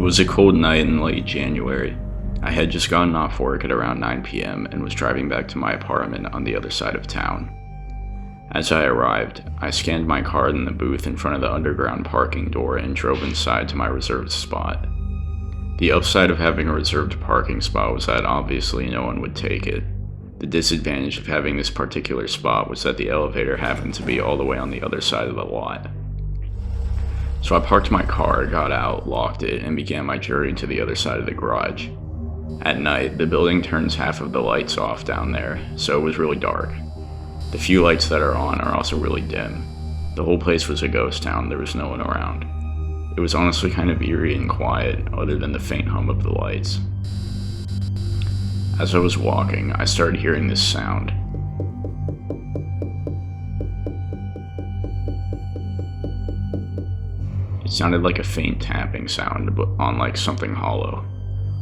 was a cold night in late January. I had just gotten off work at around 9 p.m. and was driving back to my apartment on the other side of town. As I arrived, I scanned my card in the booth in front of the underground parking door and drove inside to my reserved spot. The upside of having a reserved parking spot was that obviously no one would take it. The disadvantage of having this particular spot was that the elevator happened to be all the way on the other side of the lot. So I parked my car, got out, locked it, and began my journey to the other side of the garage. At night, the building turns half of the lights off down there, so it was really dark. The few lights that are on are also really dim. The whole place was a ghost town, there was no one around. It was honestly kind of eerie and quiet, other than the faint hum of the lights. As I was walking, I started hearing this sound. It sounded like a faint tapping sound, but on like something hollow,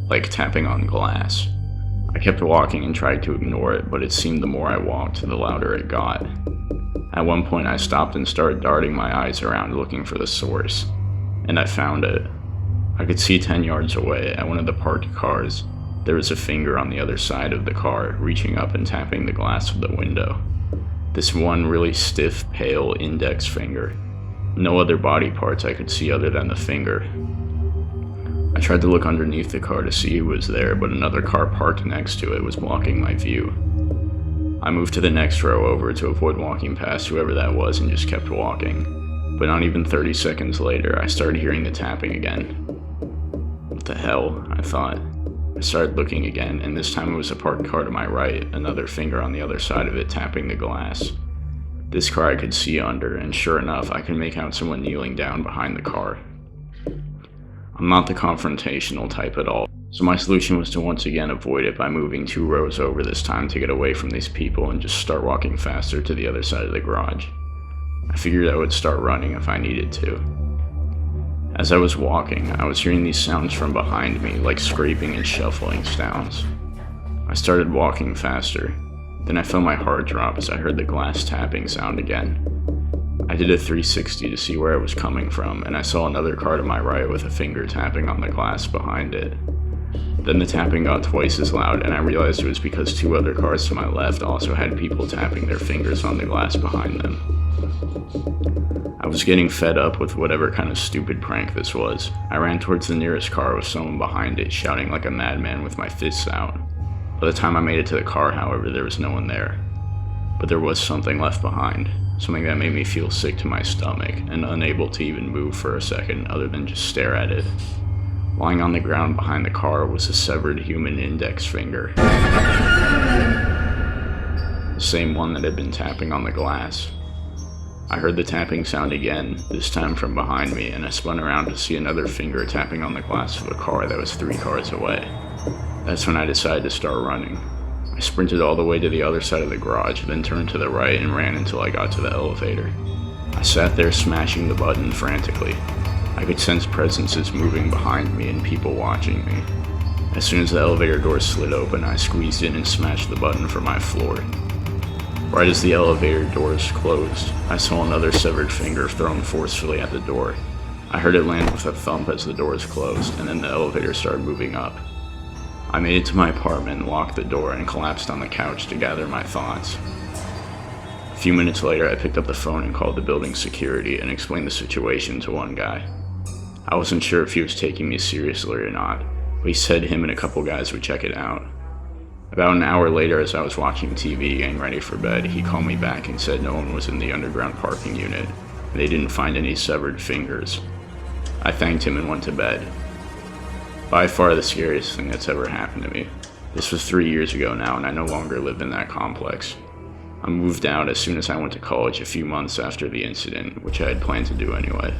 like tapping on glass. I kept walking and tried to ignore it, but it seemed the more I walked, the louder it got. At one point I stopped and started darting my eyes around looking for the source, and I found it. I could see 10 yards away, at one of the parked cars, there was a finger on the other side of the car, reaching up and tapping the glass of the window. This one really stiff, pale index finger. No other body parts I could see other than the finger. I tried to look underneath the car to see who was there, but another car parked next to it was blocking my view. I moved to the next row over to avoid walking past whoever that was and just kept walking. But not even 30 seconds later, I started hearing the tapping again. What the hell? I thought. I started looking again, and this time it was a parked car to my right, another finger on the other side of it tapping the glass. This car I could see under, and sure enough, I could make out someone kneeling down behind the car. I'm not the confrontational type at all, so my solution was to once again avoid it by moving 2 rows over this time to get away from these people and just start walking faster to the other side of the garage. I figured I would start running if I needed to. As I was walking, I was hearing these sounds from behind me, like scraping and shuffling sounds. I started walking faster. Then I felt my heart drop as I heard the glass tapping sound again. I did a 360 to see where it was coming from, and I saw another car to my right with a finger tapping on the glass behind it. Then the tapping got twice as loud, and I realized it was because 2 other cars to my left also had people tapping their fingers on the glass behind them. I was getting fed up with whatever kind of stupid prank this was. I ran towards the nearest car with someone behind it, shouting like a madman with my fists out. By the time I made it to the car, however, there was no one there. But there was something left behind, something that made me feel sick to my stomach, and unable to even move for a second other than just stare at it. Lying on the ground behind the car was a severed human index finger. The same one that had been tapping on the glass. I heard the tapping sound again, this time from behind me, and I spun around to see another finger tapping on the glass of a car that was 3 cars away. That's when I decided to start running. I sprinted all the way to the other side of the garage, then turned to the right and ran until I got to the elevator. I sat there smashing the button frantically. I could sense presences moving behind me and people watching me. As soon as the elevator doors slid open, I squeezed in and smashed the button for my floor. Right as the elevator doors closed, I saw another severed finger thrown forcefully at the door. I heard it land with a thump as the doors closed, and then the elevator started moving up. I made it to my apartment, locked the door, and collapsed on the couch to gather my thoughts. A few minutes later, I picked up the phone and called the building security and explained the situation to one guy. I wasn't sure if he was taking me seriously or not, but he said him and a couple guys would check it out. About an hour later, as I was watching TV getting ready for bed, he called me back and said no one was in the underground parking unit, and they didn't find any severed fingers. I thanked him and went to bed. By far the scariest thing that's ever happened to me. This was 3 years ago now, and I no longer live in that complex. I moved out as soon as I went to college a few months after the incident, which I had planned to do anyway.